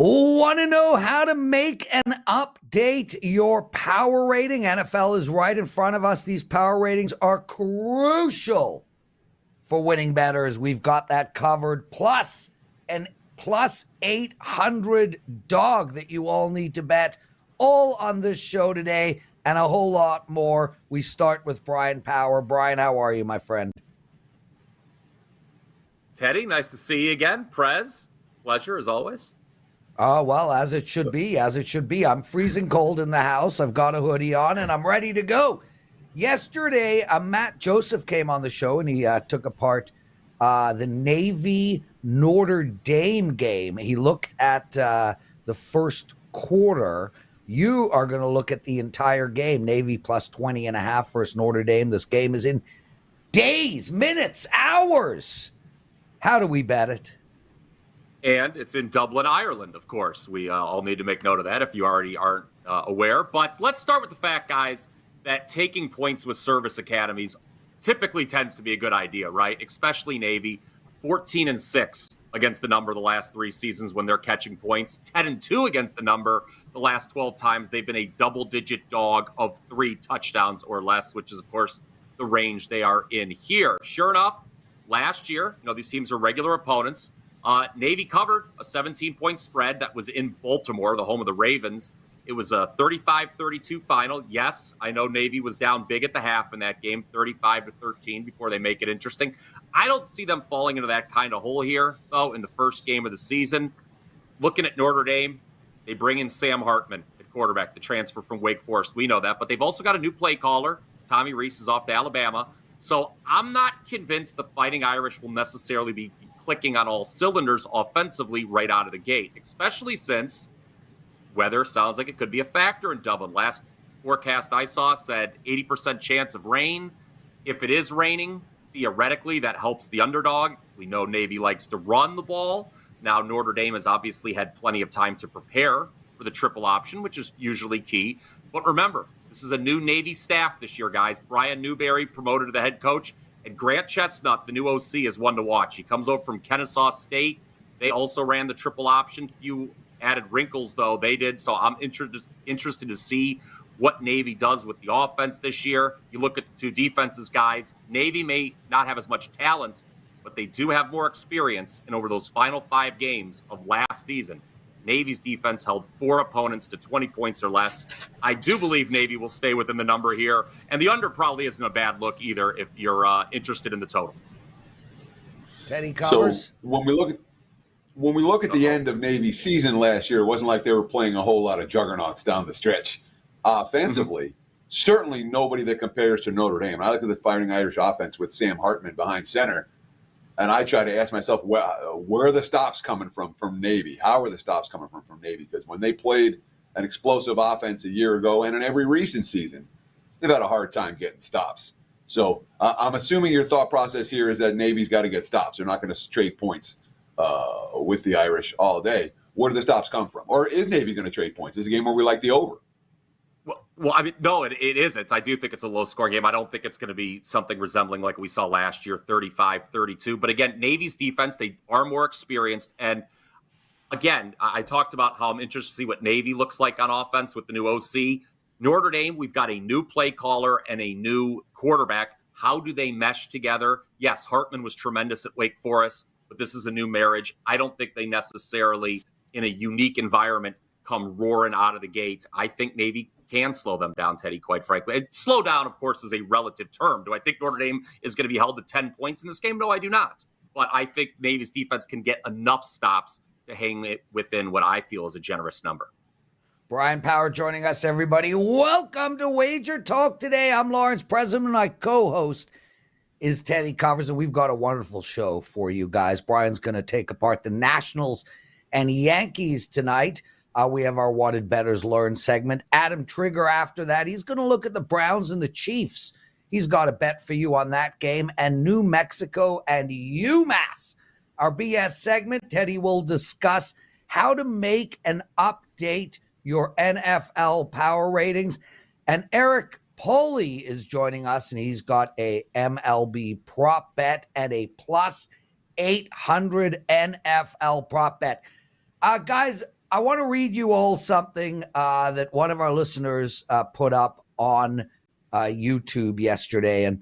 Want to know how to make and update your power rating? NFL is right in front of us. These power ratings are crucial for winning bettors. We've got that covered. Plus an plus 800 dog that you all need to bet, all on this show today and a whole lot more. We start with Bryan Power. Bryan, how are you, my friend? Teddy, nice to see you again. Prez, pleasure as always. Oh, well, as it should be, as it should be. I'm freezing cold in the house. I've got a hoodie on, and I'm ready to go. Yesterday, Matt Joseph came on the show, and he took apart the Navy Notre Dame game. He looked at the first quarter. You are going to look at the entire game. Navy plus 20.5 versus Notre Dame. This game is in days, minutes, hours. How do we bet it? And it's in Dublin, Ireland, of course. We all need to make note of that if you already aren't aware. But let's start with the fact, guys, that taking points with service academies typically tends to be a good idea, right? Especially Navy, 14-6 against the number the last 3 seasons when they're catching points, 10-2 against the number the last 12 times they've been a double-digit dog of 3 touchdowns or less, which is, of course, the range they are in here. Sure enough, last year, these teams are regular opponents. Navy covered a 17-point spread that was in Baltimore, the home of the Ravens. It was a 35-32 final. Yes, I know Navy was down big at the half in that game, 35-13 before they make it interesting. I don't see them falling into that kind of hole here, though, in the first game of the season. Looking at Notre Dame, they bring in Sam Hartman at quarterback, the transfer from Wake Forest. We know that, but they've also got a new play caller. Tommy Rees is off to Alabama. So I'm not convinced the Fighting Irish will necessarily be clicking on all cylinders offensively right out of the gate, especially since weather sounds like it could be a factor in Dublin. Last forecast I saw said 80% chance of rain. If it is raining, theoretically, that helps the underdog. We know Navy likes to run the ball. Now, Notre Dame has obviously had plenty of time to prepare for the triple option, which is usually key. But remember, this is a new Navy staff this year, guys. Brian Newberry promoted to the head coach. And Grant Chestnut, the new OC, is one to watch. He comes over from Kennesaw State. They also ran the triple option. Few added wrinkles, though, they did. So I'm interested to see what Navy does with the offense this year. You look at the two defenses, guys. Navy may not have as much talent, but they do have more experience. And over those final 5 games of last season, Navy's defense held 4 opponents to 20 points or less. I do believe Navy will stay within the number here. And the under probably isn't a bad look either if you're interested in the total. Teddy covers. So when we look at the end of Navy's season last year, it wasn't like they were playing a whole lot of juggernauts down the stretch. Offensively, certainly nobody that compares to Notre Dame. I look at the Fighting Irish offense with Sam Hartman behind center. And I try to ask myself, where are the stops coming from Navy? How are the stops coming from Navy? Because when they played an explosive offense a year ago and in every recent season, they've had a hard time getting stops. So I'm assuming your thought process here is that Navy's got to get stops. They're not going to trade points with the Irish all day. Where do the stops come from? Or is Navy going to trade points? Is it a game where we like the over? Well, I mean, no, it isn't. I do think it's a low-scoring game. I don't think it's going to be something resembling like we saw last year, 35-32. But again, Navy's defense, they are more experienced. And again, I talked about how I'm interested to see what Navy looks like on offense with the new OC. Notre Dame, we've got a new play caller and a new quarterback. How do they mesh together? Yes, Hartman was tremendous at Wake Forest, but this is a new marriage. I don't think they necessarily, in a unique environment, come roaring out of the gate. I think Navy can slow them down, Teddy, quite frankly. And slow down, of course, is a relative term. Do I think Notre Dame is going to be held to 10 points in this game? No, I do not. But I think Navy's defense can get enough stops to hang it within what I feel is a generous number. Bryan Power joining us, everybody. Welcome to Wager Talk Today. I'm Lawrence President, and my co-host is Teddy Covers, and we've got a wonderful show for you guys. Brian's going to take apart the Nationals and Yankees tonight. We have our Wanted Bettors Learn segment. Adam Trigger after that. He's going to look at the Browns and the Chiefs. He's got a bet for you on that game. And New Mexico and UMass. Our BS segment, Teddy will discuss how to make and update your NFL power ratings. And Eric Pauly is joining us, and he's got a MLB prop bet and a plus 800 NFL prop bet. Guys, I want to read you all something that one of our listeners put up on YouTube yesterday. And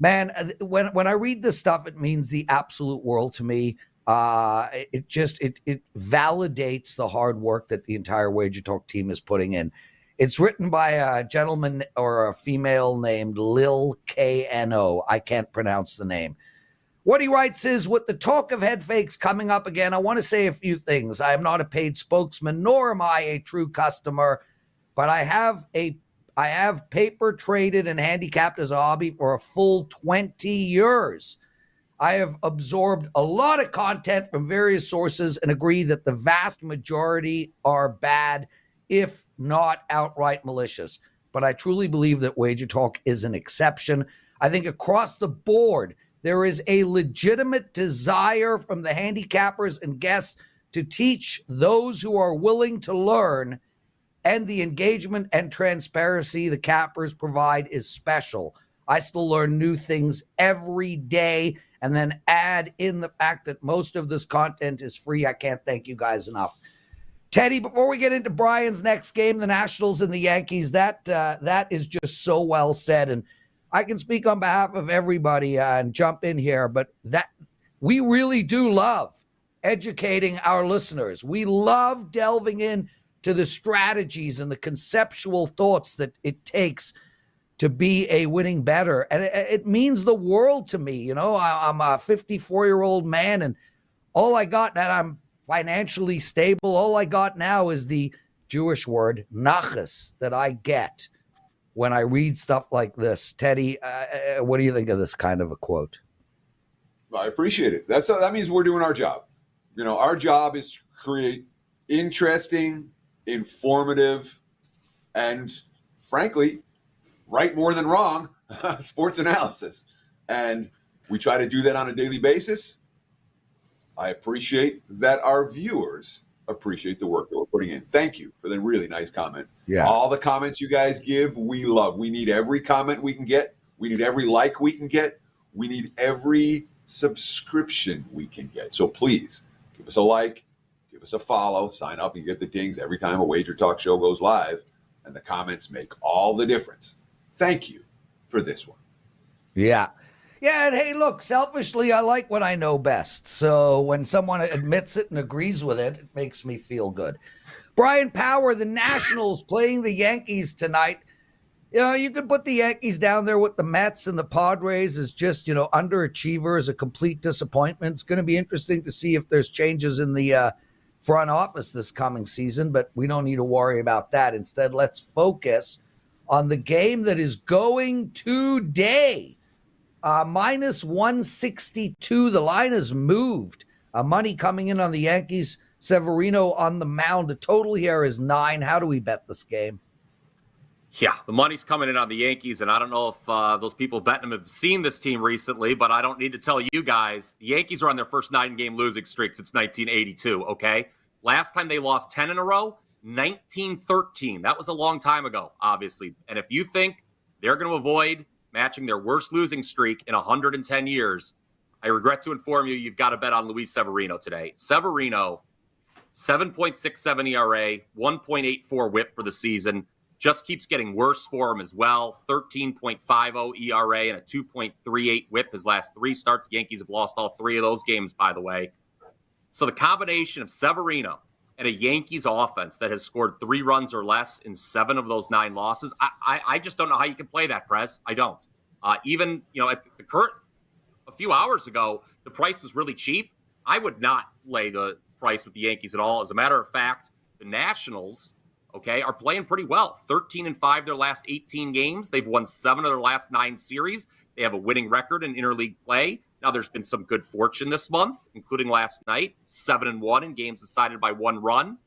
man, when I read this stuff, it means the absolute world to me. It validates the hard work that the entire Wager Talk team is putting in. It's written by a gentleman or a female named Lil KNO. I can't pronounce the name. What he writes is, with the talk of head fakes coming up again, I want to say a few things. I am not a paid spokesman, nor am I a true customer, but I have paper traded and handicapped as a hobby for a full 20 years. I have absorbed a lot of content from various sources and agree that the vast majority are bad, if not outright malicious. But I truly believe that Wager Talk is an exception. I think across the board, there is a legitimate desire from the handicappers and guests to teach those who are willing to learn, and the engagement and transparency the cappers provide is special. I still learn new things every day, and then add in the fact that most of this content is free. I can't thank you guys enough. Teddy, before we get into Brian's next game, the Nationals and the Yankees, that is just so well said. And I can speak on behalf of everybody and jump in here, but that we really do love educating our listeners. We love delving in to the strategies and the conceptual thoughts that it takes to be a winning bettor. And it means the world to me. You know, I'm a 54-year-old man, and all I got now, I'm financially stable. All I got now is the Jewish word nachas that I get when I read stuff like this. Teddy, what do you think of this kind of a quote? I appreciate it. That means we're doing our job. You know, our job is to create interesting, informative, and frankly, right more than wrong sports analysis. And we try to do that on a daily basis. I appreciate that our viewers appreciate the work that we're putting in. Thank you for the really nice comment. Yeah. All the comments you guys give, we love. We need every comment we can get. We need every like we can get. We need every subscription we can get. So please give us a like, give us a follow, sign up and get the dings every time a Wager Talk show goes live. And the comments make all the difference. Thank you for this one. Yeah. Yeah, and hey, look, selfishly, I like what I know best. So when someone admits it and agrees with it, it makes me feel good. Bryan Power, the Nationals playing the Yankees tonight. You know, you could put the Yankees down there with the Mets and the Padres as just, underachievers, a complete disappointment. It's going to be interesting to see if there's changes in the front office this coming season, but we don't need to worry about that. Instead, let's focus on the game that is going today. Minus 162. The line has moved. Money coming in on the Yankees. Severino on the mound. The total here is 9. How do we bet this game? Yeah, the money's coming in on the Yankees, and I don't know if those people betting them have seen this team recently, but I don't need to tell you guys, the Yankees are on their first 9-game losing streak since 1982, okay? Last time they lost 10 in a row, 1913. That was a long time ago, obviously. And if you think they're going to avoid matching their worst losing streak in 110 years, I regret to inform you, you've got to bet on Luis Severino today. Severino, 7.67 ERA, 1.84 whip for the season. Just keeps getting worse for him as well. 13.50 ERA and a 2.38 whip his last 3 starts. The Yankees have lost all 3 of those games, by the way. So the combination of Severino and a Yankees offense that has scored 3 runs or less in 7 of those 9 losses, I just don't know how you can play that, Prez. I don't. Even, at the current, a few hours ago, the price was really cheap. I would not lay the price with the Yankees at all. As a matter of fact, the Nationals, are playing pretty well. 13-5 their last 18 games. They've won 7 of their last 9 series. They have a winning record in interleague play. Now, there's been some good fortune this month, including last night, 7-1 in games decided by 1 run.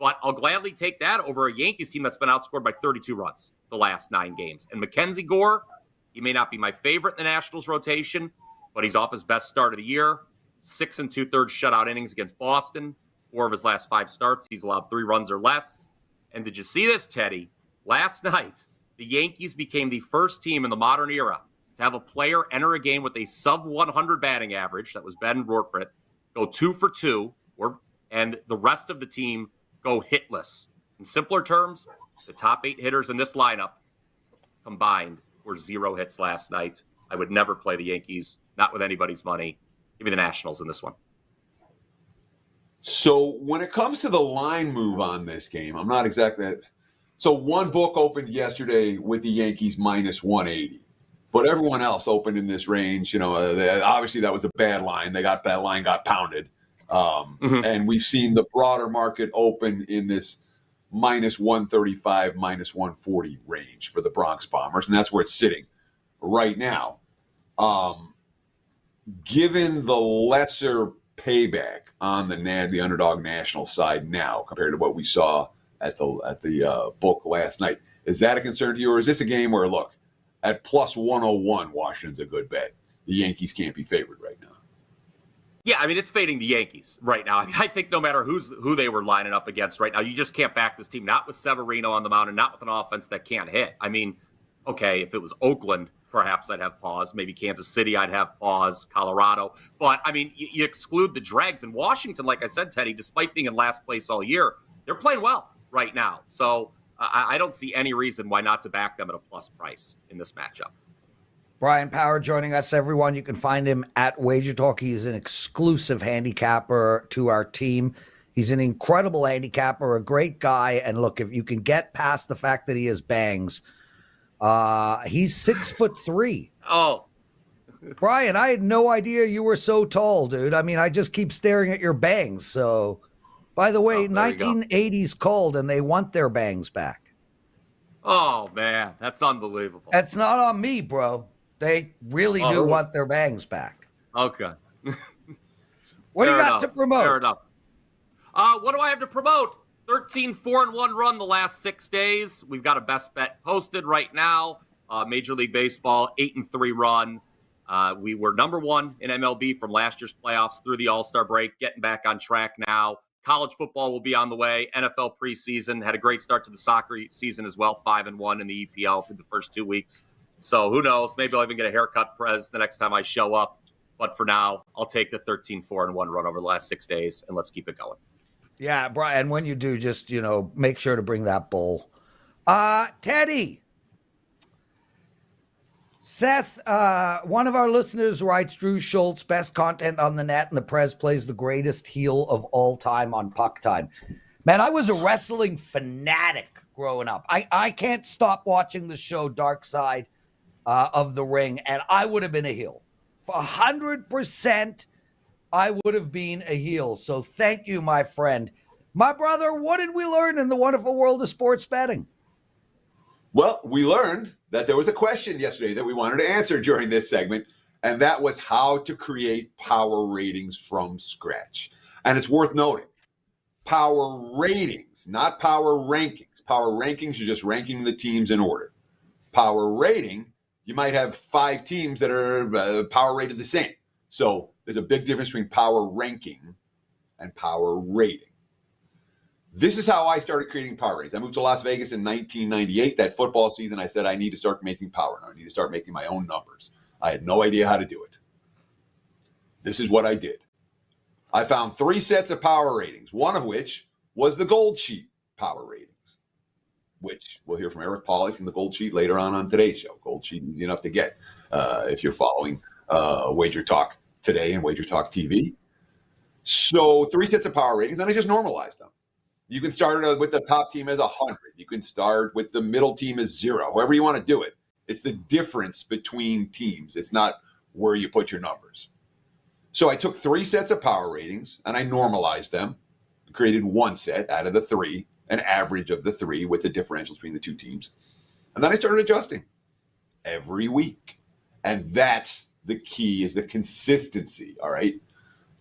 But I'll gladly take that over a Yankees team that's been outscored by 32 runs the last 9 games. And Mackenzie Gore, he may not be my favorite in the Nationals rotation, but he's off his best start of the year. 6 2/3 shutout innings against Boston. 4 of his last 5 starts, he's allowed 3 runs or less. And did you see this, Teddy? Last night, the Yankees became the first team in the modern era to have a player enter a game with a sub-100 batting average, that was Ben Rortfrit, go 2 for 2, and the rest of the team go hitless. In simpler terms, the top 8 hitters in this lineup combined were 0 hits last night. I would never play the Yankees, not with anybody's money. Give me the Nationals in this one. So when it comes to the line move on this game, I'm not exactly. So one book opened yesterday with the Yankees minus 180, but everyone else opened in this range. Obviously that was a bad line. That line got pounded, and we've seen the broader market open in this minus 135, minus 140 range for the Bronx Bombers, and that's where it's sitting right now. Given the lesser payback on the underdog national side now compared to what we saw at the book last night, is that a concern to you, or is this a game where, look, at plus 101, Washington's a good bet? The Yankees can't be favored right now. Yeah, I mean, it's fading the Yankees right now. I think no matter who they were lining up against right now, you just can't back this team, not with Severino on the mound and not with an offense that can't hit. I mean, okay, if it was Oakland, perhaps I'd have pause. Maybe Kansas City, I'd have pause. Colorado. But, I mean, you exclude the dregs. And Washington, like I said, Teddy, despite being in last place all year, they're playing well right now. So I don't see any reason why not to back them at a plus price in this matchup. Bryan Power joining us, everyone. You can find him at WagerTalk. He's an exclusive handicapper to our team. He's an incredible handicapper, a great guy. And look, if you can get past the fact that he has bangs, he's 6'3". Oh, Bryan, I had no idea you were so tall, dude. I mean, I just keep staring at your bangs. So, by the way, 1980s called and they want their bangs back. Oh, man, that's unbelievable. That's not on me, bro. They really do want their bangs back. Okay. What do you got to promote? Fair enough. What do I have to promote? 13 4-1 run the last 6 days. We've got a best bet posted right now. Major League Baseball 8-3 run. We were number 1 in MLB from last year's playoffs through the All-Star break, getting back on track now. College football will be on the way. NFL preseason had a great start to the soccer season as well, 5-1 in the EPL through the first 2 weeks. So who knows? Maybe I'll even get a haircut, Prez, the next time I show up. But for now, I'll take the 13 4-1 run over the last 6 days, and let's keep it going. Yeah, Bryan, when you do, just, make sure to bring that bowl. Teddy. Seth, one of our listeners writes, Drew Schultz, best content on the net, and the Prez plays the greatest heel of all time on Puck Time. Man, I was a wrestling fanatic growing up. I can't stop watching the show Dark Side of the Ring, and I would have been a heel. For 100%, I would have been a heel. So thank you, my friend. My brother, what did we learn in the wonderful world of sports betting? Well, we learned that there was a question yesterday that we wanted to answer during this segment, and that was how to create power ratings from scratch. And it's worth noting, power ratings, not power rankings. Power rankings, you're just ranking the teams in order. Power rating, you might have 5 teams that are power rated the same. So there's a big difference between power ranking and power rating. This is how I started creating power ratings. I moved to Las Vegas in 1998. That football season, I said, I need to start making power. I need to start making my own numbers. I had no idea how to do it. This is what I did. I found 3 sets of power ratings, one of which was the Gold Sheet power ratings, which we'll hear from Eric Pauly from the Gold Sheet later on today's show. Gold Sheet, easy enough to get if you're following WagerTalk Today and WagerTalk TV. So 3 sets of power ratings, then I just normalized them. You can start with the top team as 100. You can start with the middle team as 0. However you want to do it. It's the difference between teams. It's not where you put your numbers. So I took 3 sets of power ratings and I normalized them, created 1 set out of the 3, an average of the 3 with the differentials between the 2 teams. And then I started adjusting every week. And that's the key, is the consistency, all right?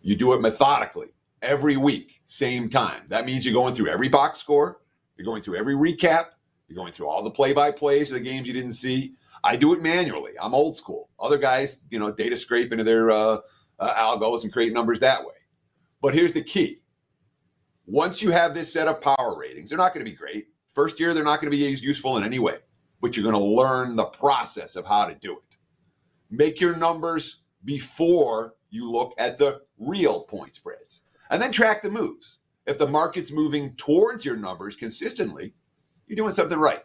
You do it methodically. Every week, same time. That means you're going through every box score. You're going through every recap. You're going through all the play-by-plays of the games you didn't see. I do it manually. I'm old school. Other guys, data scrape into their algos and create numbers that way. But here's the key. Once you have this set of power ratings, they're not going to be great. First year, they're not going to be useful in any way. But you're going to learn the process of how to do it. Make your numbers before you look at the real point spreads. And then track the moves. if the market's moving towards your numbers consistently, you're doing something right.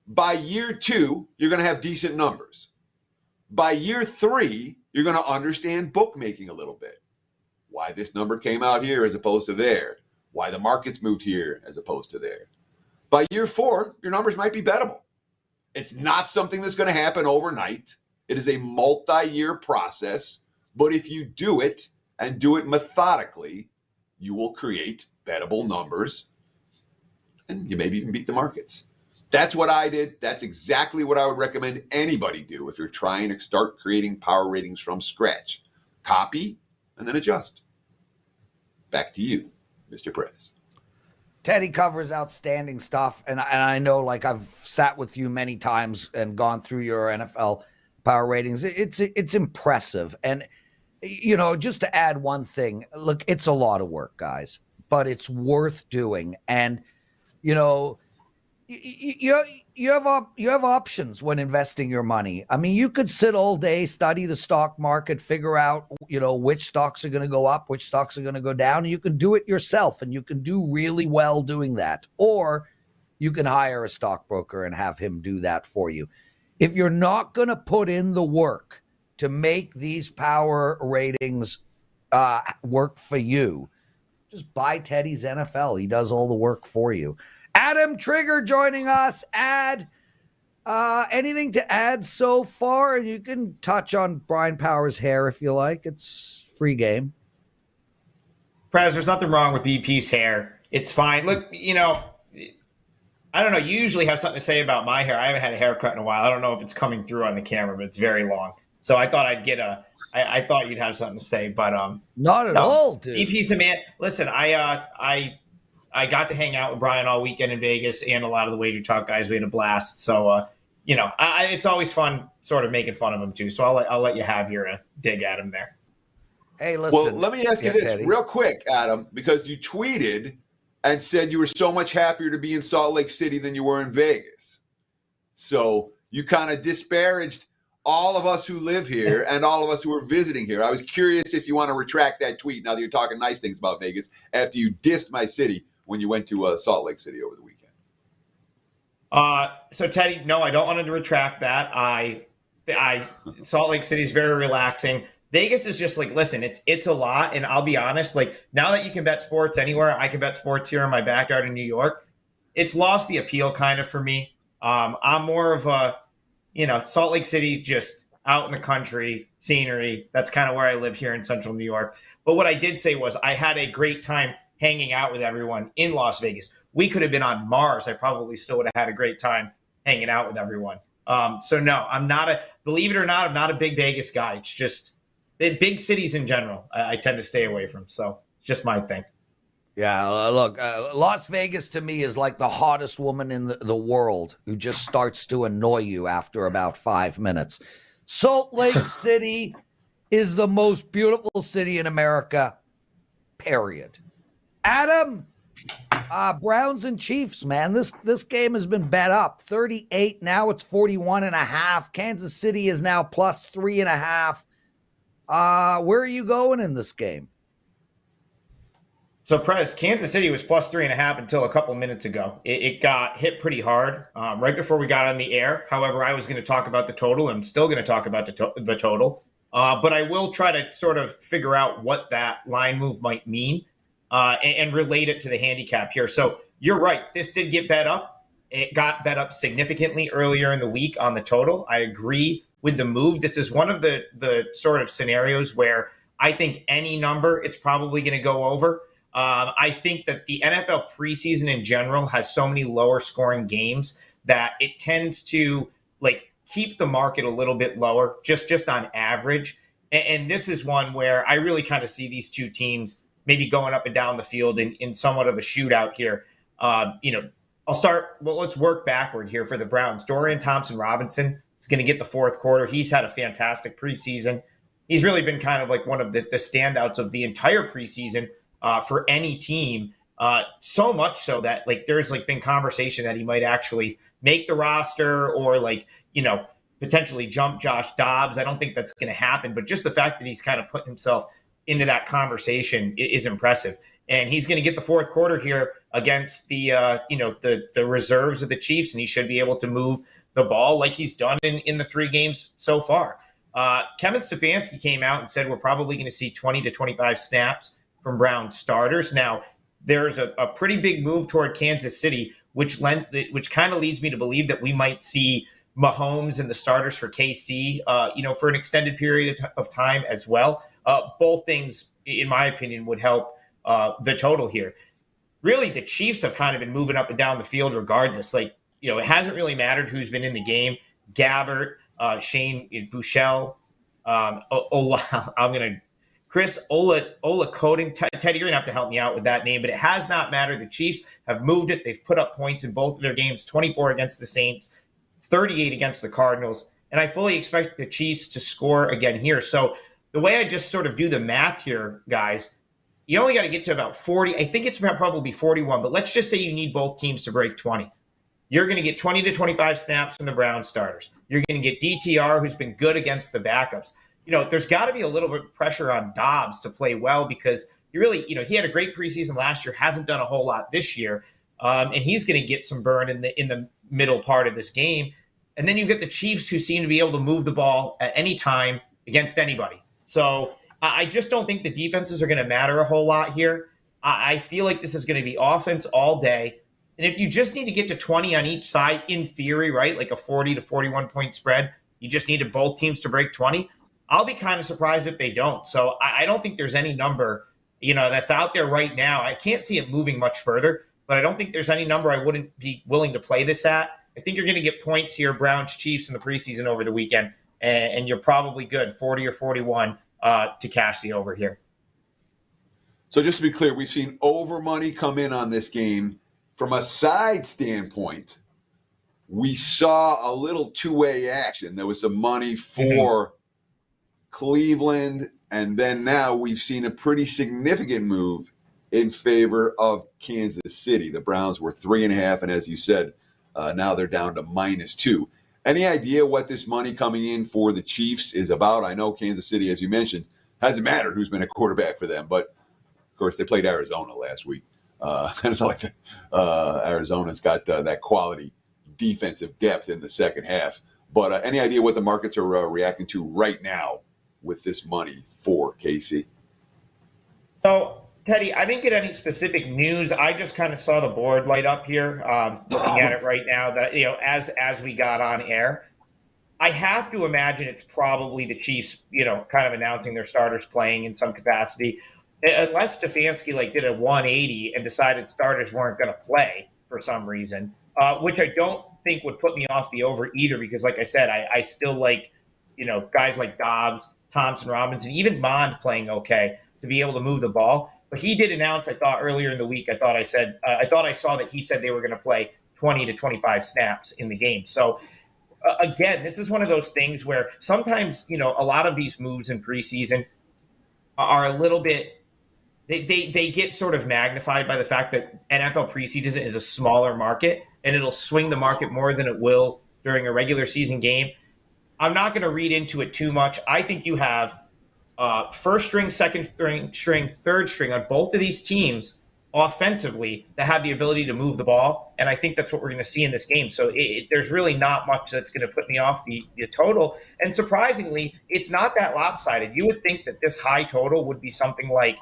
By year 2, you're going to have decent numbers. By year 3, you're going to understand bookmaking a little bit. Why this number came out here as opposed to there. Why the market's moved here as opposed to there. By year 4, your numbers might be bettable. It's not something that's going to happen overnight. It is a multi-year process. But if you do it and do it methodically, you will create bettable numbers. And you maybe even beat the markets. That's what I did. That's exactly what I would recommend anybody do if you're trying to start creating power ratings from scratch. Copy and then adjust. Back to you, Mr. Prez. Teddy covers outstanding stuff, and I know, like, I've sat with you many times and gone through your NFL power ratings. It's impressive, and just to add one thing, look, it's a lot of work, guys, but it's worth doing, and you have options when investing your money. I mean, you could sit all day, study the stock market, figure out, which stocks are going to go up, which stocks are going to go down. And you can do it yourself, and you can do really well doing that. Or you can hire a stockbroker and have him do that for you. If you're not going to put in the work to make these power ratings work for you, just buy Teddy's NFL. He does all the work for you. Adam Trigger joining us. Anything to add so far? And you can touch on Bryan Power's hair if you like. It's free game. Prez, there's nothing wrong with BP's hair. It's fine. Look, I don't know. You usually have something to say about my hair. I haven't had a haircut in a while. I don't know if it's coming through on the camera, but it's very long. So I thought I thought you'd have something to say, but not at all, dude. BP's a man. Listen, I got to hang out with Bryan all weekend in Vegas, and a lot of the WagerTalk guys. We had a blast. So, it's always fun sort of making fun of him too. So I'll let you have your dig at him there. Hey, listen. Well, let me ask you this Teddy. real quick, Adam, because you tweeted and said you were so much happier to be in Salt Lake City than you were in Vegas. So you kind of disparaged all of us who live here and all of us who are visiting here. I was curious if you want to retract that tweet now that you're talking nice things about Vegas after you dissed my city when you went to Salt Lake City over the weekend. So Teddy, no, I don't want to retract that. Salt Lake City is very relaxing. Vegas is just like, listen, it's a lot. And I'll be honest, like, now that you can bet sports anywhere, I can bet sports here in my backyard in New York. It's lost the appeal kind of for me. I'm more of a, Salt Lake City, just out in the country, scenery. That's kind of where I live here in central New York. But what I did say was I had a great time hanging out with everyone in Las Vegas. We could have been on Mars. I probably still would have had a great time hanging out with everyone. So no, believe it or not, I'm not a big Vegas guy. It's just big cities in general, I tend to stay away from. So it's just my thing. Yeah, look, Las Vegas to me is like the hottest woman in the world who just starts to annoy you after about 5 minutes. Salt Lake City is the most beautiful city in America, period. Adam, Browns and Chiefs, man. This game has been bet up. 38, now it's 41.5. Kansas City is now plus 3.5. Where are you going in this game? So, Prez, Kansas City was plus 3.5 until a couple minutes ago. It got hit pretty hard right before we got on the air. However, I was going to talk about the total. I'm still going to talk about the total. But I will try to sort of figure out what that line move might mean and relate it to the handicap here. So you're right. This did get bet up. It got bet up significantly earlier in the week on the total. I agree with the move. This is one of the sort of scenarios where I think any number, it's probably going to go over. I think that the NFL preseason in general has so many lower scoring games that it tends to keep the market a little bit lower, just on average. And this is one where I really kind of see these two teams maybe going up and down the field in somewhat of a shootout here. Let's work backward here for the Browns. Dorian Thompson-Robinson is going to get the fourth quarter. He's had a fantastic preseason. He's really been kind of like one of the standouts of the entire preseason for any team. So much so that there's been conversation that he might actually make the roster or potentially jump Josh Dobbs. I don't think that's going to happen, but just the fact that he's kind of put himself into that conversation is impressive. and he's going to get the fourth quarter here against the reserves of the Chiefs, and he should be able to move the ball like he's done in the 3 games so far. Kevin Stefanski came out and said we're probably going to see 20 to 25 snaps from Brown starters. Now, there's a pretty big move toward Kansas City, which kind of leads me to believe that we might see Mahomes and the starters for KC, for an extended period of time as well. Both things, in my opinion, would help the total here. Really, the Chiefs have kind of been moving up and down the field regardless. It hasn't really mattered who's been in the game. Gabbert, Shane Buechele, Chris Ola Coding. Teddy, you're going to have to help me out with that name, but it has not mattered. The Chiefs have moved it. They've put up points in both of their games, 24 against the Saints, 38 against the Cardinals, and I fully expect the Chiefs to score again here. So the way I just sort of do the math here, guys, you only got to get to about 40. I think it's probably 41, but let's just say you need both teams to break 20. You're going to get 20 to 25 snaps from the Brown starters. You're going to get DTR, who's been good against the backups. There's got to be a little bit of pressure on Dobbs to play well because he had a great preseason last year, hasn't done a whole lot this year, and he's going to get some burn in the middle part of this game. And then you get the Chiefs, who seem to be able to move the ball at any time against anybody. So I just don't think the defenses are going to matter a whole lot here. I feel like this is going to be offense all day. And if you just need to get to 20 on each side, in theory, right, like a 40 to 41 point spread, you just needed both teams to break 20. I'll be kind of surprised if they don't. So I don't think there's any number, that's out there right now. I can't see it moving much further, but I don't think there's any number I wouldn't be willing to play this at. I think you're going to get points here, Browns, Chiefs in the preseason over the weekend, and you're probably good, 40 or 41 to cash the over here. So just to be clear, we've seen over money come in on this game. From a side standpoint, we saw a little two-way action. There was some money for Cleveland, and then now we've seen a pretty significant move in favor of Kansas City. The Browns were 3.5, and as you said, now they're down to -2. Any idea what this money coming in for the Chiefs is about? I know Kansas City, as you mentioned, hasn't mattered who's been a quarterback for them, but of course they played Arizona last week. And it's like Arizona's got that quality defensive depth in the second half. But any idea what the markets are reacting to right now with this money for KC? So, Teddy, I didn't get any specific news. I just kind of saw the board light up here, looking at it right now. That as we got on air, I have to imagine it's probably the Chiefs, kind of announcing their starters playing in some capacity, unless Stefanski did a 180 and decided starters weren't going to play for some reason, which I don't think would put me off the over either. Because, like I said, I still like guys like Dobbs, Thompson, Robinson, even Mond playing okay to be able to move the ball. But he did announce, I thought earlier in the week, I thought I saw that he said they were going to play 20 to 25 snaps in the game. So again, this is one of those things where sometimes, a lot of these moves in preseason are a little bit, they get sort of magnified by the fact that NFL preseason is a smaller market and it'll swing the market more than it will during a regular season game. I'm not going to read into it too much. I think you have first string, second string, third string on both of these teams offensively that have the ability to move the ball. And I think that's what we're going to see in this game. So there's really not much that's going to put me off the total. And surprisingly, it's not that lopsided. You would think that this high total would be something like,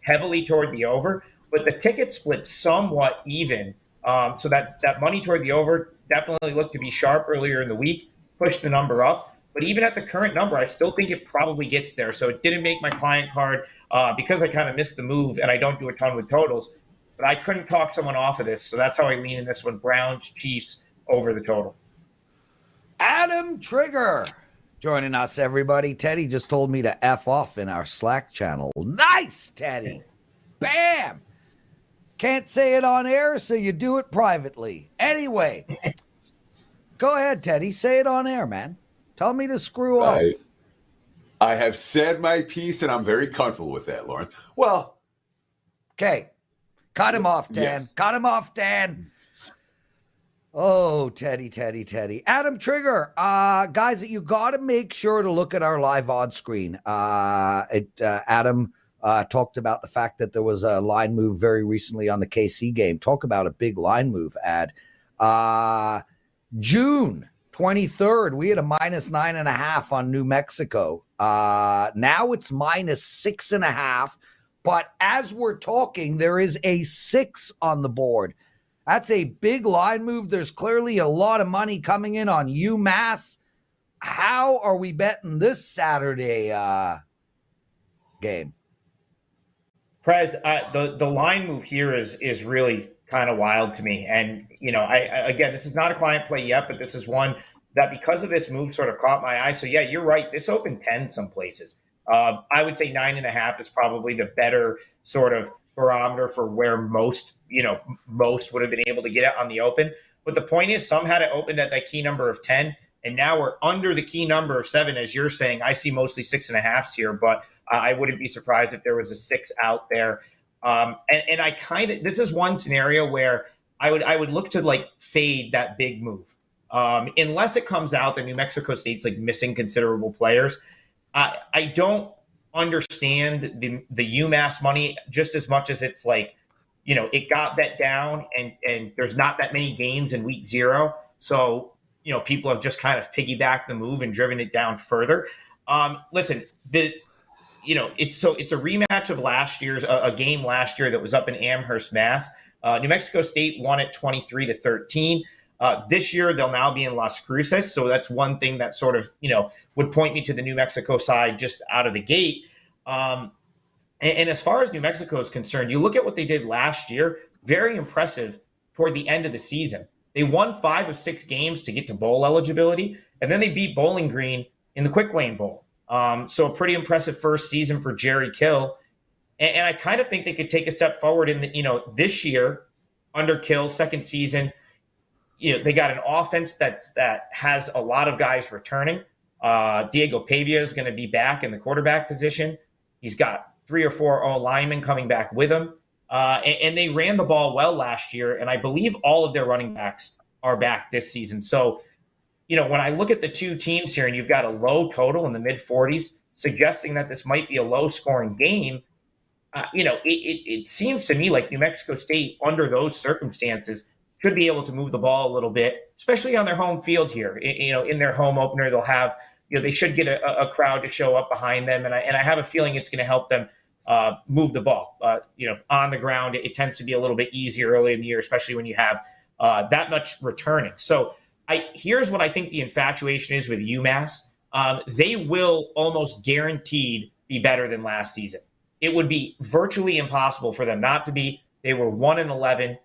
heavily toward the over, but the ticket split somewhat even. So that money toward the over definitely looked to be sharp earlier in the week, pushed the number up. But even at the current number, I still think it probably gets there. So it didn't make my client card because I kind of missed the move and I don't do a ton with totals. But I couldn't talk someone off of this. So that's how I lean in this one. Browns, Chiefs over the total. Adam Trigger joining us, everybody. Teddy just told me to F off in our Slack channel. Nice, Teddy. Bam. Can't say it on air, so you do it privately. Anyway, go ahead, Teddy. Say it on air, man. Tell me to screw off. I have said my piece, and I'm very comfortable with that, Lawrence. Well, okay. Cut him off, Dan. Yeah. Cut him off, Dan. Oh, Teddy. Adam Trigger. Guys, you got to make sure to look at our live on screen. Adam talked about the fact that there was a line move very recently on the KC game. Talk about a big line move ad. June 23rd, we had a -9.5 on New Mexico. Now it's -6.5. But as we're talking, there is a 6 on the board. That's a big line move. There's clearly a lot of money coming in on UMass. How are we betting this Saturday game? Prez, the line move here is really kind of wild to me. And, I again, this is not a client play yet, but this is one that because of this move sort of caught my eye. So, yeah, you're right. It's open 10 some places. I would say 9.5 is probably the better sort of barometer for where most would have been able to get it on the open. But the point is, some had it opened at that key number of 10, and now we're under the key number of 7, as you're saying. I see mostly 6.5s here, but I wouldn't be surprised if there was a 6 out there. And I this is one scenario where I would look to like fade that big move. Unless it comes out that New Mexico State's like missing considerable players. I don't understand the UMass money just as much as it's like, it got bet down and there's not that many games in week 0. So, people have just kind of piggybacked the move and driven it down further. Listen, it's a rematch of last year's a game last year that was up in Amherst, Mass. New Mexico State won it 23-13. This year they'll now be in Las Cruces, so that's one thing that sort of would point me to the New Mexico side just out of the gate. And as far as New Mexico is concerned, you look at what they did last year, very impressive toward the end of the season. They won 5 of 6 games to get to bowl eligibility, and then they beat Bowling Green in the Quick Lane Bowl. So a pretty impressive first season for Jerry Kill. And I kind of think they could take a step forward in this year under Kill, second season. They got an offense that has a lot of guys returning. Diego Pavia is going to be back in the quarterback position. He's got 3 or 4 linemen coming back with him. And they ran the ball well last year, and I believe all of their running backs are back this season. So, when I look at the two teams here and you've got a low total in the mid-40s, suggesting that this might be a low-scoring game, it seems to me like New Mexico State, under those circumstances, should be able to move the ball a little bit, especially on their home field here. In their home opener, they'll have, they should get a crowd to show up behind them, and I have a feeling it's going to help them move the ball. On the ground, it tends to be a little bit easier early in the year, especially when you have that much returning. So here's what I think the infatuation is with UMass. They will almost guaranteed be better than last season. It would be virtually impossible for them not to be. They were 1-11,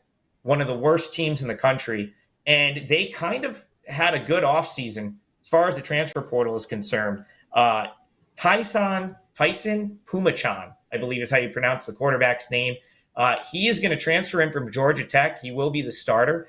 one of the worst teams in the country, and they kind of had a good offseason as far as the transfer portal is concerned. Tyson Pumachan, I believe is how you pronounce the quarterback's name. He is going to transfer in from Georgia Tech. He will be the starter.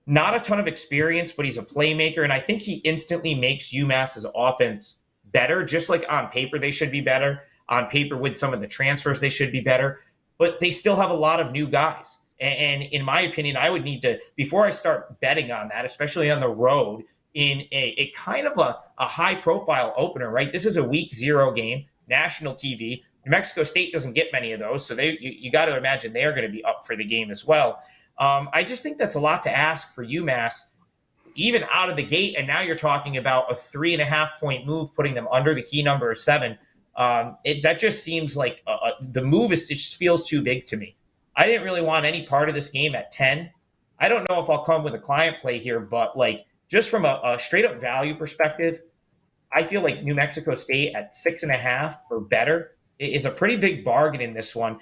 Not a ton of experience, but he's a playmaker, and I think he instantly makes UMass's offense better. Just like on paper, they should be better. On paper, with some of the transfers, they should be better. But they still have a lot of new guys. And in my opinion, I would need to, before I start betting on that, especially on the road, in a kind of a high-profile opener, right? This is a week 0 game, national TV. New Mexico State doesn't get many of those, so you got to imagine they are going to be up for the game as well. I just think that's a lot to ask for UMass, even out of the gate. And now you're talking about a 3.5-point move, putting them under the key number of 7. That just seems like the move it just feels too big to me. I didn't really want any part of this game at 10. I don't know if I'll come with a client play here, but just from a straight up value perspective, I feel like New Mexico State at 6.5 or better is a pretty big bargain in this one,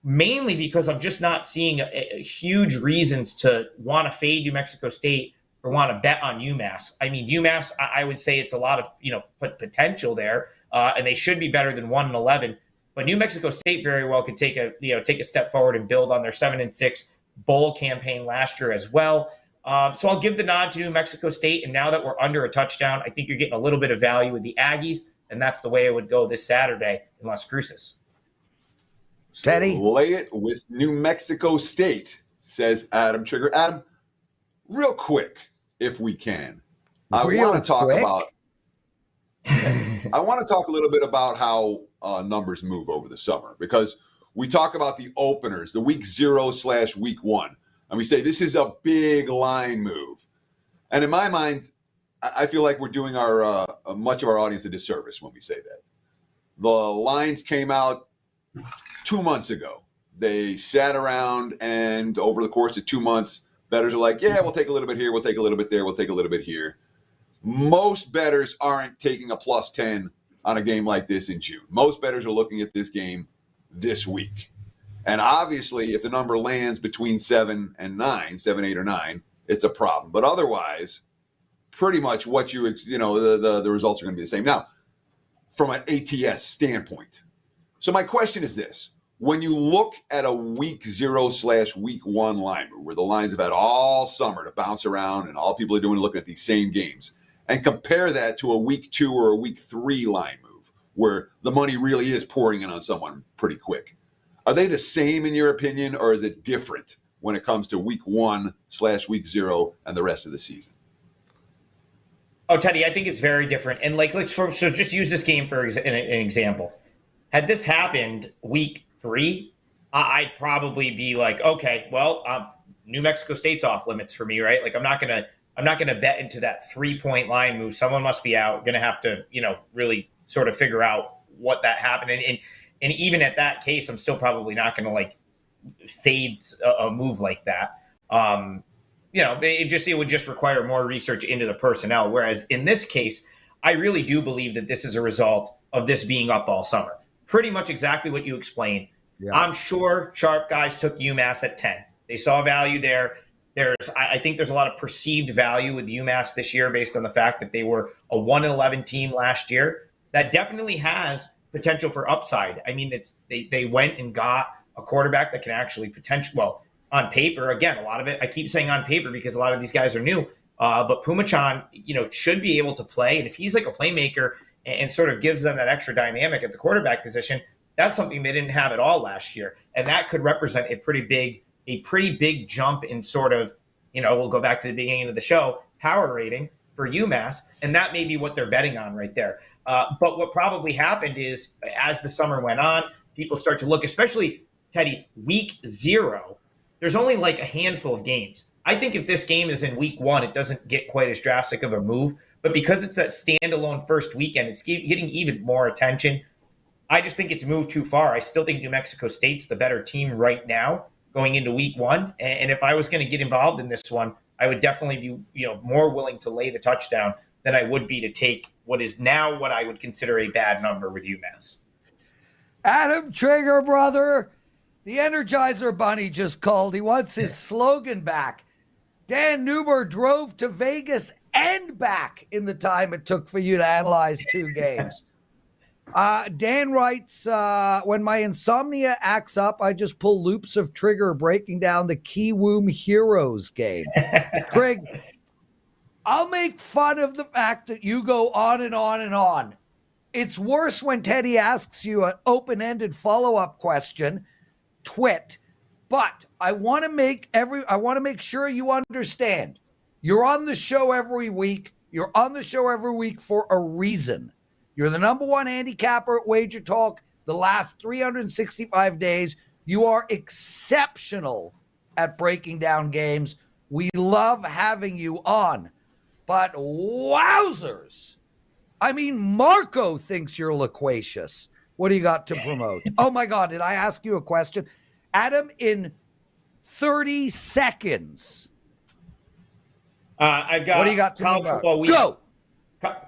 mainly because I'm just not seeing huge reasons to want to fade New Mexico State or want to bet on UMass. I mean, UMass, I would say it's a lot of potential there, and they should be better than 1-11. But New Mexico State very well could take a step forward and build on their 7-6 bowl campaign last year as well. So I'll give the nod to New Mexico State. And now that we're under a touchdown, I think you're getting a little bit of value with the Aggies, and that's the way it would go this Saturday in Las Cruces. Teddy? So lay it with New Mexico State, says Adam Trigger. Adam, real quick, if we can. I want to talk about I want to talk a little bit about how numbers move over the summer, because we talk about the openers, the week 0/week 1, and we say this is a big line move. And in my mind, I feel like we're doing our much of our audience a disservice when we say that. The lines came out 2 months ago. They sat around, and over the course of 2 months, bettors are like, yeah, we'll take a little bit here, we'll take a little bit there, we'll take a little bit here. Most bettors aren't taking a +10 on a game like this in June. Most bettors are looking at this game this week. And obviously, if the number lands between 7 and 9, 7, 8, or 9, it's a problem. But otherwise, pretty much what the results are going to be the same. Now, from an ATS standpoint. So my question is this. When you look at a week 0/week 1 line move, where the lines have had all summer to bounce around and all people are doing is looking at these same games, and compare that to a week 2 or a week 3 line move, where the money really is pouring in on someone pretty quick. Are they the same in your opinion, or is it different when it comes to week 1/week 0 and the rest of the season? Oh, Teddy, I think it's very different. And so just use this game for an example. Had this happened week 3, I'd probably be like, okay, well, New Mexico State's off limits for me, right? Like I'm not gonna bet into that 3-point line move. Someone must be out. Gonna have to, really sort of figure out what that happened. And even at that case, I'm still probably not gonna fade a move like that. It would just require more research into the personnel. Whereas in this case, I really do believe that this is a result of this being up all summer. Pretty much exactly what you explained. Yeah. I'm sure sharp guys took UMass at 10. They saw value there. I think there's a lot of perceived value with UMass this year based on the fact that they were a 1-11 team last year. That definitely has potential for upside. I mean, they went and got a quarterback that can actually on paper, again, a lot of it, I keep saying on paper because a lot of these guys are new, but Pumachan, should be able to play. And if he's like a playmaker and sort of gives them that extra dynamic at the quarterback position, that's something they didn't have at all last year. And that could represent a pretty big jump in sort of, we'll go back to the beginning of the show, power rating for UMass. And that may be what they're betting on right there. But what probably happened is as the summer went on, people start to look, especially Teddy, week 0, there's only like a handful of games. I think if this game is in week 1, it doesn't get quite as drastic of a move. But because it's that standalone first weekend, it's getting even more attention. I just think it's moved too far. I still think New Mexico State's the better team right now going into week 1. And if I was going to get involved in this one, I would definitely be more willing to lay the touchdown than I would be to take what is now what I would consider a bad number with UMass. Adam Trigger, brother. The Energizer Bunny just called. He wants his slogan back. Dan Newber drove to Vegas and back in the time it took for you to analyze 2 games. Dan writes, when my insomnia acts up, I just pull loops of Trigger breaking down the Kiwoom Heroes game. Trig, I'll make fun of the fact that you go on and on and on. It's worse when Teddy asks you an open-ended follow-up question, twit. But I want to make sure you understand. You're on the show every week. You're on the show every week for a reason. You're the number 1 handicapper at WagerTalk the last 365 days. You are exceptional at breaking down games. We love having you on. But wowzers. I mean, Marco thinks you're loquacious. What do you got to promote? Oh, my God. Did I ask you a question? Adam, in 30 seconds. I've got, what do you got to college promote? football week. Go.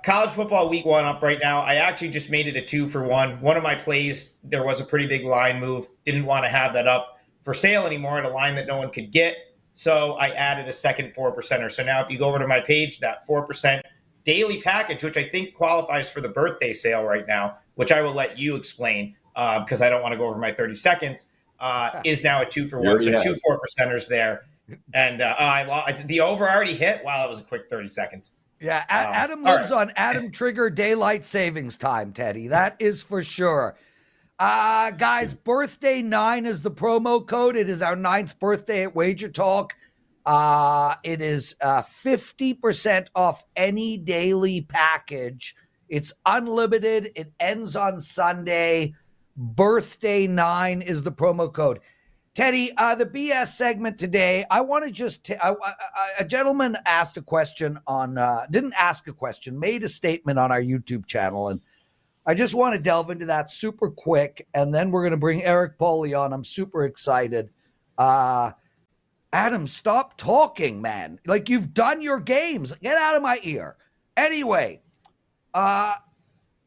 College football week 1 up right now. I actually just made it a 2-for-1. One of my plays, there was a pretty big line move. Didn't want to have that up for sale anymore at a line that no one could get. So I added a second 4%er. So now if you go over to my page, that 4% daily package, which I think qualifies for the birthday sale right now, which I will let you explain because I don't want to go over my 30 seconds, is now a 2-for-1. So 2 4%ers there. And the over already hit. Wow, that was a quick 30 seconds. Yeah, Adam lives on Adam Trigger daylight savings time, Teddy. That is for sure. Guys, birthday 9 is the promo code. It is our 9th birthday at WagerTalk. It is 50% off any daily package It's unlimited. It ends on Sunday. Birthday 9 is the promo code. Teddy, the BS segment today, I want to just, a gentleman asked a question didn't ask a question, made a statement on our YouTube channel, and I just want to delve into that super quick, and then we're going to bring Eric Pauly on. I'm super excited. Adam, stop talking, man. Like, you've done your games. Get out of my ear. Anyway,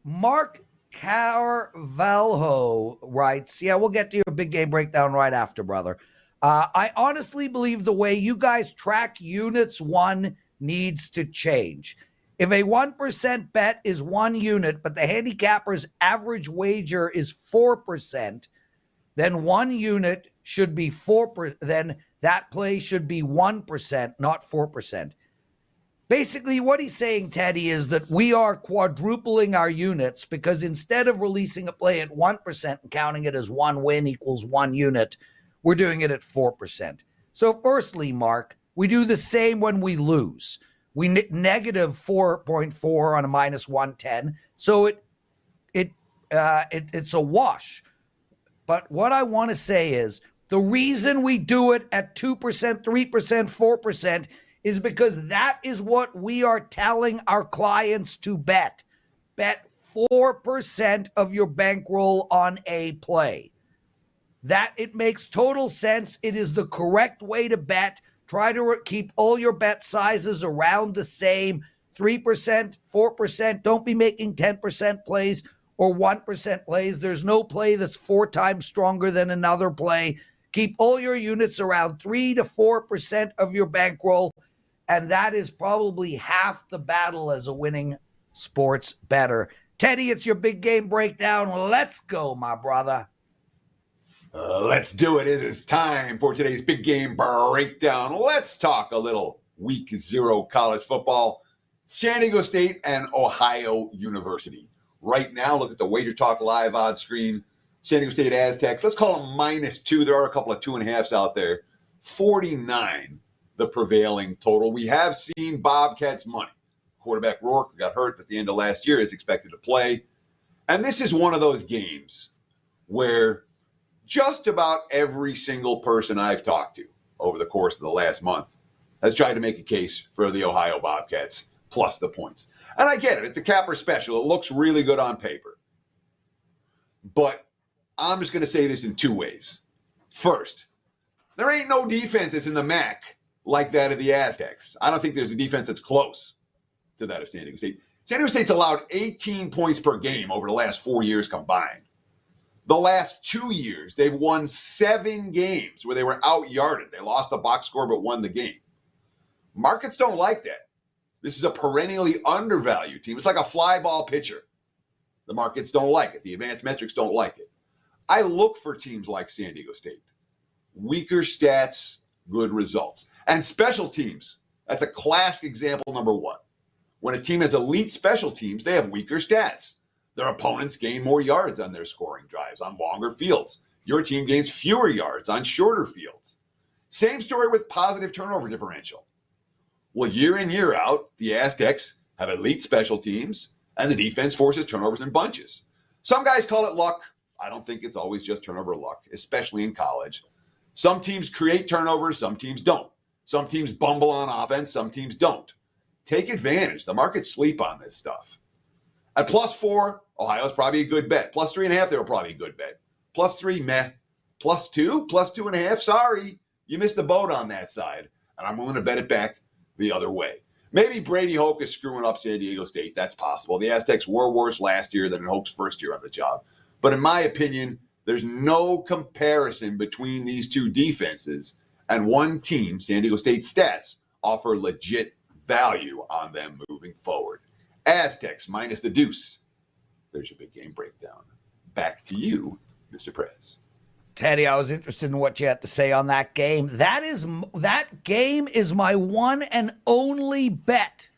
Mark Carvalho writes, yeah, we'll get to your big game breakdown right after, brother. I honestly believe the way you guys track units won needs to change. If a 1% bet is 1 unit, but the handicapper's average wager is 4%, then 1 unit should be 4%. Then that play should be 1%, not 4%. Basically, what he's saying, Teddy, is that we are quadrupling our units because instead of releasing a play at 1% and counting it as 1 win equals 1 unit, we're doing it at 4%. So firstly, Mark, we do the same when we lose. We negative 4.4 on a minus 110. So it's a wash. But what I want to say is the reason we do it at 2%, 3%, 4% is because that is what we are telling our clients to bet. Bet 4% of your bankroll on a play. That it makes total sense. It is the correct way to bet. Try to keep all your bet sizes around the same, 3%, 4%. Don't be making 10% plays or 1% plays. There's no play that's 4 times stronger than another play. Keep all your units around 3 to 4% of your bankroll. And that is probably half the battle as a winning sports bettor. Teddy, it's your big game breakdown. Let's go, my brother. Let's do it. It is time for today's big game breakdown. Let's talk a little week 0 college football. San Diego State and Ohio University. Right now, look at the WagerTalk live odds screen. San Diego State Aztecs. Let's call them -2. There are a couple of 2.5s out there. 49. The prevailing total. We have seen Bobcats money. Quarterback Rourke got hurt at the end of last year, is expected to play. And this is one of those games where just about every single person I've talked to over the course of the last month has tried to make a case for the Ohio Bobcats plus the points. And I get it. It's a capper special. It looks really good on paper. But I'm just going to say this in 2 ways. First, there ain't no defenses in the MAC like that of the Aztecs. I don't think there's a defense that's close to that of San Diego State. San Diego State's allowed 18 points per game over the last 4 years combined. The last 2 years, they've won 7 games where they were out-yarded. They lost the box score but won the game. Markets don't like that. This is a perennially undervalued team. It's like a fly ball pitcher. The markets don't like it. The advanced metrics don't like it. I look for teams like San Diego State. Weaker stats, good results. And special teams, that's a classic example number 1. When a team has elite special teams, they have weaker stats. Their opponents gain more yards on their scoring drives on longer fields. Your team gains fewer yards on shorter fields. Same story with positive turnover differential. Well, year in, year out, the Aztecs have elite special teams, and the defense forces turnovers in bunches. Some guys call it luck. I don't think it's always just turnover luck, especially in college. Some teams create turnovers, some teams don't. Some teams bumble on offense, some teams don't. Take advantage. The markets sleep on this stuff. At +4, Ohio's probably a good bet. +3.5, they were probably a good bet. +3, meh. +2, +2.5, sorry. You missed the boat on that side. And I'm willing to bet it back the other way. Maybe Brady Hoke is screwing up San Diego State. That's possible. The Aztecs were worse last year than in Hoke's first year on the job. But in my opinion, there's no comparison between these two defenses, and one team, San Diego State stats, offer legit value on them moving forward. Aztecs minus the deuce. There's your big game breakdown. Back to you, Mr. Prez. Teddy, I was interested in what you had to say on that game. That game is my one and only bet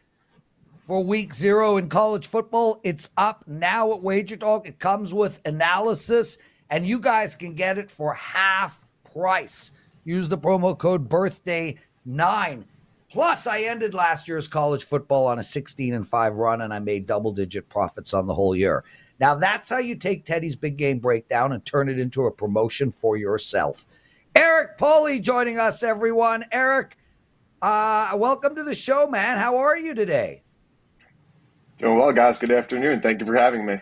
for week 0 in college football. It's up now at WagerTalk. It comes with analysis, and you guys can get it for half price. Use the promo code birthday9. Plus, I ended last year's college football on a 16-5 run, and I made double-digit profits on the whole year. Now, that's how you take Teddy's big game breakdown and turn it into a promotion for yourself. Eric Pauly joining us, everyone. Eric, welcome to the show, man. How are you today? Doing well, guys. Good afternoon. Thank you for having me.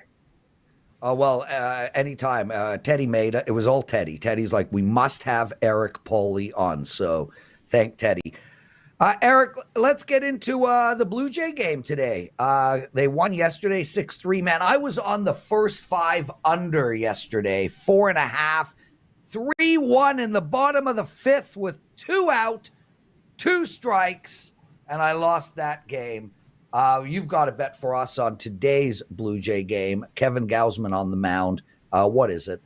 Anytime. Teddy made it. It was all Teddy. Teddy's like, we must have Eric Pauly on. So thank Teddy. Eric, let's get into the Blue Jay game today. They won yesterday 6-3. Man, I was on the first 5 under yesterday, 4.5, 3-1 in the bottom of the 5th with 2 out, 2 strikes, and I lost that game. You've got a bet for us on today's Blue Jay game. Kevin Gausman on the mound. What is it?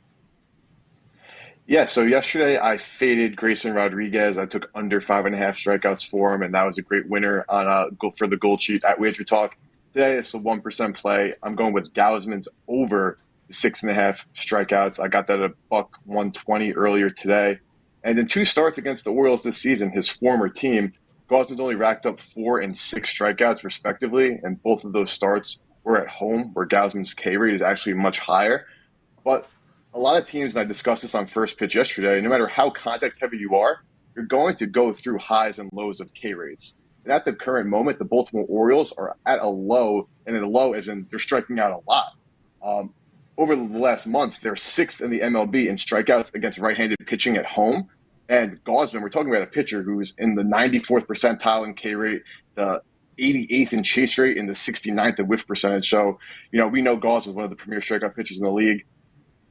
Yeah, so yesterday I faded Grayson Rodriguez. I took under 5.5 strikeouts for him, and that was a great winner on for the gold sheet at WagerTalk. Today it's the 1% play. I'm going with Gausman's over 6.5 strikeouts. I got that at $120 earlier today. And in 2 starts against the Orioles this season, his former team, Gausman's only racked up 4 and 6 strikeouts respectively, and both of those starts were at home, where Gausman's K rate is actually much higher. But a lot of teams, and I discussed this on First Pitch yesterday, no matter how contact heavy you are, you're going to go through highs and lows of K rates. And at the current moment, the Baltimore Orioles are at a low, and at a low as in they're striking out a lot. Over the last month, they're 6th in the MLB in strikeouts against right-handed pitching at home. And Gausman, we're talking about a pitcher who's in the 94th percentile in K rate, the 88th in chase rate, and the 69th in whiff percentage. So, we know Gausman is one of the premier strikeout pitchers in the league.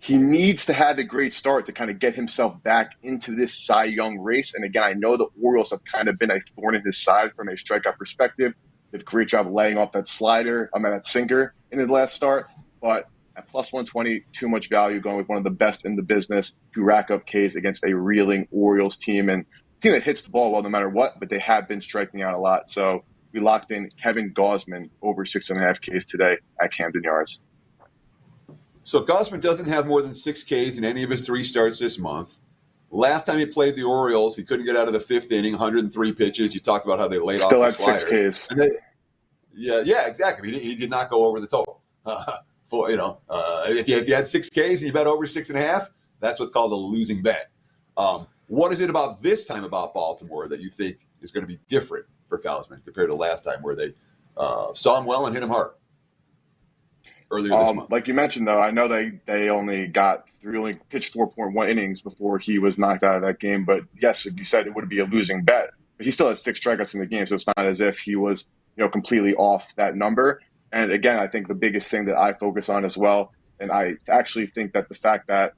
He needs to have a great start to kind of get himself back into this Cy Young race. And again, I know the Orioles have kind of been a thorn in his side from a strikeout perspective. Did a great job laying off that that sinker in his last start. But at plus 120, too much value going with one of the best in the business to rack up Ks against a reeling Orioles team. And a team that hits the ball well no matter what, but they have been striking out a lot. So we locked in Kevin Gausman over 6.5 Ks today at Camden Yards. So Gausman doesn't have more than 6 Ks in any of his 3 starts this month. Last time he played the Orioles, he couldn't get out of the 5th inning, 103 pitches. You talked about how they laid Still off had the 6 Ks. Yeah, exactly. He did not go over the total. If you had 6 Ks and you bet over 6.5, that's what's called a losing bet. What is it about this time about Baltimore that you think is going to be different for Gausman compared to last time where they saw him well and hit him hard? Earlier this month. Like you mentioned, though, I know they only pitched 4.1 innings before he was knocked out of that game. But yes, you said it would be a losing bet. But he still had 6 strikeouts in the game, so it's not as if he was completely off that number. And again, I think the biggest thing that I focus on as well, and I actually think that the fact that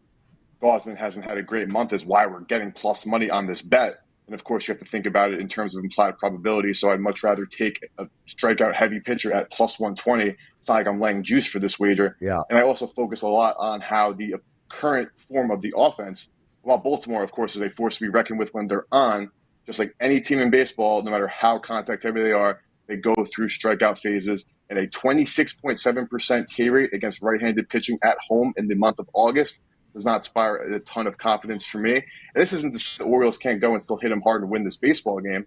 Gausman hasn't had a great month is why we're getting plus money on this bet. And of course, you have to think about it in terms of implied probability. So I'd much rather take a strikeout heavy pitcher at plus 120. It's not like I'm laying juice for this wager. Yeah. And I also focus a lot on how the current form of the offense, while Baltimore, of course, is a force to be reckoned with when they're on, just like any team in baseball, no matter how contact heavy they are, they go through strikeout phases. And a 26.7% K rate against right-handed pitching at home in the month of August does not inspire a ton of confidence for me. And this isn't the Orioles can't go and still hit him hard and win this baseball game.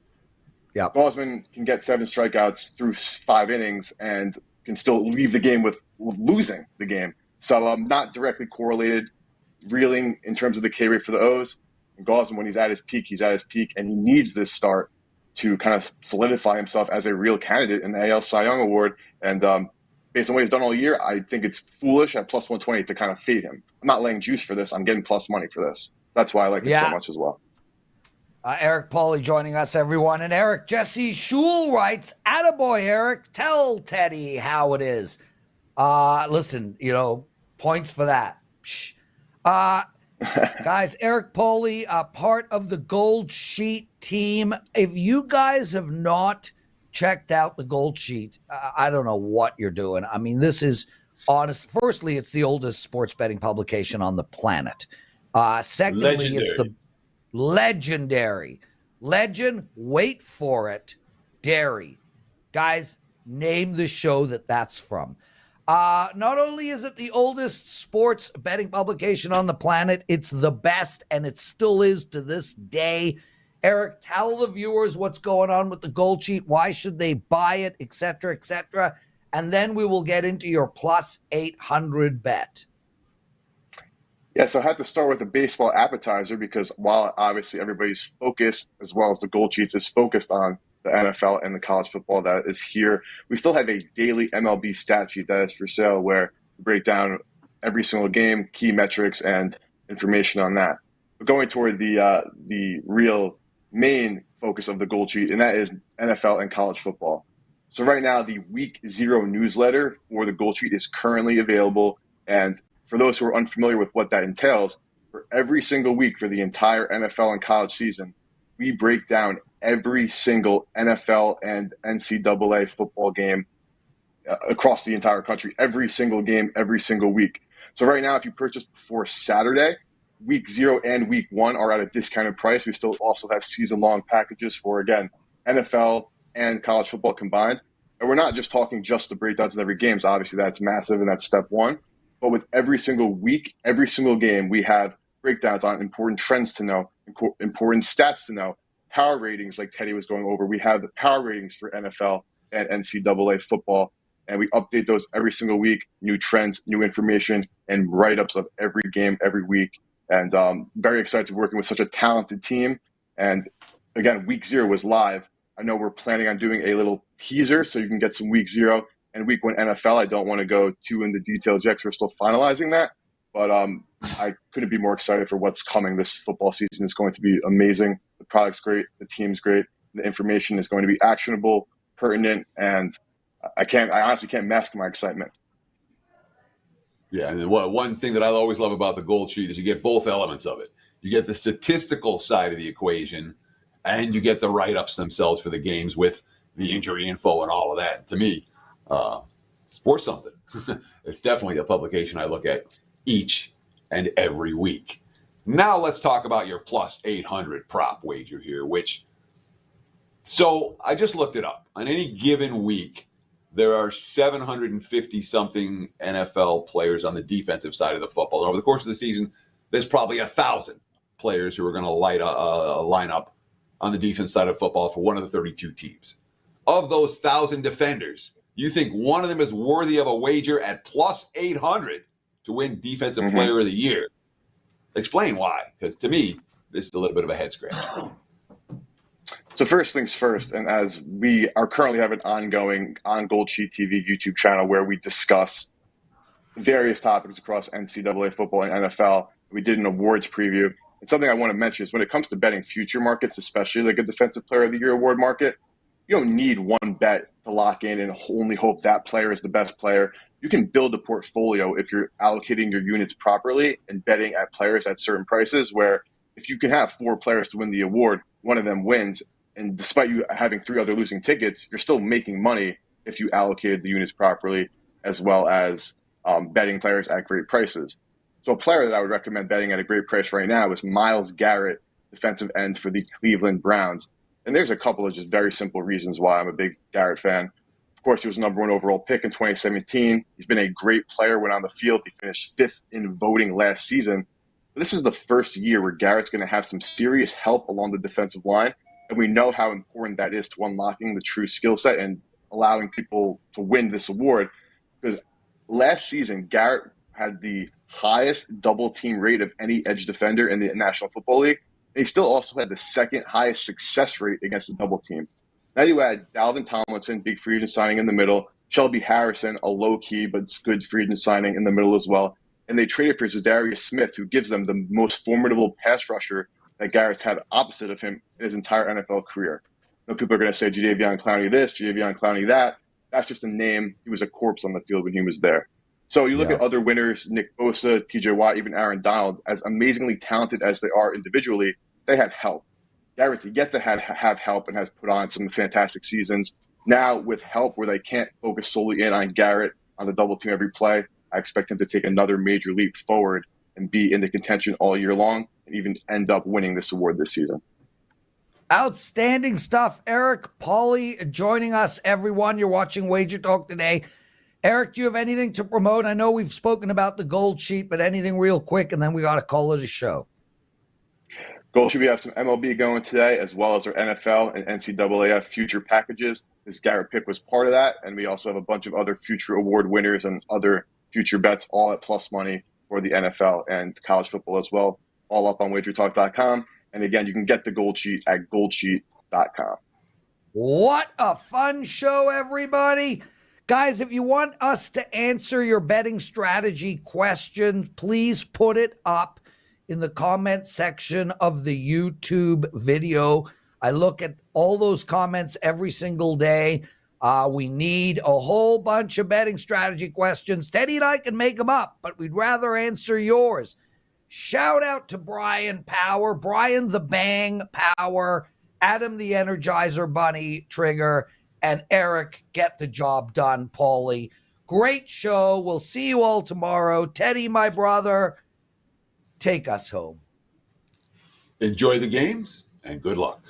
Yeah, Gausman can get 7 strikeouts through 5 innings and can still leave the game with losing the game. So not directly correlated, reeling in terms of the K rate for the O's. And Gausman, when he's at his peak, and he needs this start to kind of solidify himself as a real candidate in the AL Cy Young Award. And based on what he's done all year, I think it's foolish at plus 120 to kind of fade him. I'm not laying juice for this. I'm getting plus money for this. That's why I like it so much as well. Eric Pauly joining us, everyone. And Eric, Jesse Schul writes, attaboy, Eric, tell Teddy how it is. Listen, points for that. Guys, Eric Pauly, part of the Gold Sheet team. If you guys have not checked out the Gold Sheet, I don't know what you're doing. I mean, this is honest. Firstly, it's the oldest sports betting publication on the planet. Secondly, it's the legendary. Legend, wait for it, Dairy. Guys, name the show that's from. Not only is it the oldest sports betting publication on the planet, it's the best, and it still is to this day. Eric, tell the viewers what's going on with the gold sheet. Why should they buy it, et cetera, et cetera. And then we will get into your plus 800 bet. Yeah, so I have to start with a baseball appetizer because while obviously everybody's focus, as well as the gold sheets, is focused on the NFL and the college football that is here, we still have a daily MLB stat sheet that is for sale where we break down every single game, key metrics, and information on that. But going toward the real main focus of the gold sheet, and that is NFL and college football. So right now, the Week 0 newsletter for the gold sheet is currently available. And for those who are unfamiliar with what that entails, for every single week for the entire NFL and college season, we break down every single NFL and NCAA football game across the entire country, every single game, every single week. So right now, if you purchase before Saturday, Week 0 and Week 1 are at a discounted price. We still also have season-long packages for, again, NFL and college football combined. And we're not just talking just the breakdowns of every game. So obviously, that's massive, and that's step one. But with every single week, every single game, we have breakdowns on important trends to know, important stats to know, power ratings like Teddy was going over. We have the power ratings for NFL and NCAA football, and we update those every single week, new trends, new information, and write-ups of every game every week. And very excited to be working with such a talented team. And again, Week 0 was live. I know we're planning on doing a little teaser so you can get some Week 0 and Week 1 NFL. I don't want to go too into details yet because we're still finalizing that. But I couldn't be more excited for what's coming this football season. It's going to be amazing. The product's great. The team's great. The information is going to be actionable, pertinent, and I honestly can't mask my excitement. Yeah, and one thing that I always love about the gold sheet is you get both elements of it. You get the statistical side of the equation, and you get the write-ups themselves for the games with the injury info and all of that. To me, it's worth something. It's definitely a publication I look at each and every week. Now let's talk about your plus 800 prop wager here, so I just looked it up. On any given week, there are 750-something NFL players on the defensive side of the football. And over the course of the season, there's probably 1,000 players who are going to line up on the defense side of football for one of the 32 teams. Of those 1,000 defenders, you think one of them is worthy of a wager at plus 800 to win Defensive Player of the Year? Explain why, because to me, this is a little bit of a head scratch. So first things first, and as we are currently have an ongoing on Gold Sheet TV YouTube channel where we discuss various topics across NCAA football and NFL. We did an awards preview. And something I want to mention is when it comes to betting future markets, especially like a Defensive Player of the Year award market, you don't need one bet to lock in and only hope that player is the best player. You can build a portfolio if you're allocating your units properly and betting at players at certain prices where if you can have 4 players to win the award, one of them wins. And despite you having 3 other losing tickets, you're still making money if you allocated the units properly, as well as betting players at great prices. So a player that I would recommend betting at a great price right now is Myles Garrett, defensive end for the Cleveland Browns. And there's a couple of just very simple reasons why I'm a big Garrett fan. Of course, he was number 1 overall pick in 2017. He's been a great player when on the field. He finished 5th in voting last season. But this is the first year where Garrett's going to have some serious help along the defensive line. And we know how important that is to unlocking the true skill set and allowing people to win this award. Because last season, Garrett had the highest double team rate of any edge defender in the National Football League. And he still also had the 2nd highest success rate against the double team. Now you add Dalvin Tomlinson, big free agent signing in the middle, Shelby Harrison, a low-key but good free agent signing in the middle as well. And they traded for Zadarius Smith, who gives them the most formidable pass rusher that Garrett's had opposite of him in his entire NFL career. You know, people are going to say Jadeveon Clowney this, Jadeveon Clowney that. That's just a name. He was a corpse on the field when he was there. So you look at other winners, Nick Bosa, TJ Watt, even Aaron Donald, as amazingly talented as they are individually, they had help. Garrett's yet to have help and has put on some fantastic seasons. Now with help where they can't focus solely in on Garrett on the double team every play, I expect him to take another major leap forward and be in the contention all year long and even end up winning this award this season. Outstanding stuff. Eric Pauly joining us, everyone. You're watching WagerTalk Today. Eric, do you have anything to promote? I know we've spoken about the gold sheet, but anything real quick, and then we got to call it a show. Gold should we have some MLB going today, as well as our NFL and NCAA future packages. This Garrett pick was part of that, and we also have a bunch of other future award winners and other future bets, all at plus money for the NFL and college football as well, all up on WagerTalk.com. And again, you can get the gold sheet at goldsheet.com. What a fun show, everybody. Guys, if you want us to answer your betting strategy question, please put it up in the comment section of the YouTube video. I look at all those comments every single day. We need a whole bunch of betting strategy questions. Teddy and I can make them up, but we'd rather answer yours. Shout out to Bryan Power, Bryan the Bang Power, Adam the Energizer Bunny Trigger, and Eric Get the Job Done Pauly. Great show. We'll see you all tomorrow. Teddy, my brother, take us home. Enjoy the games and good luck.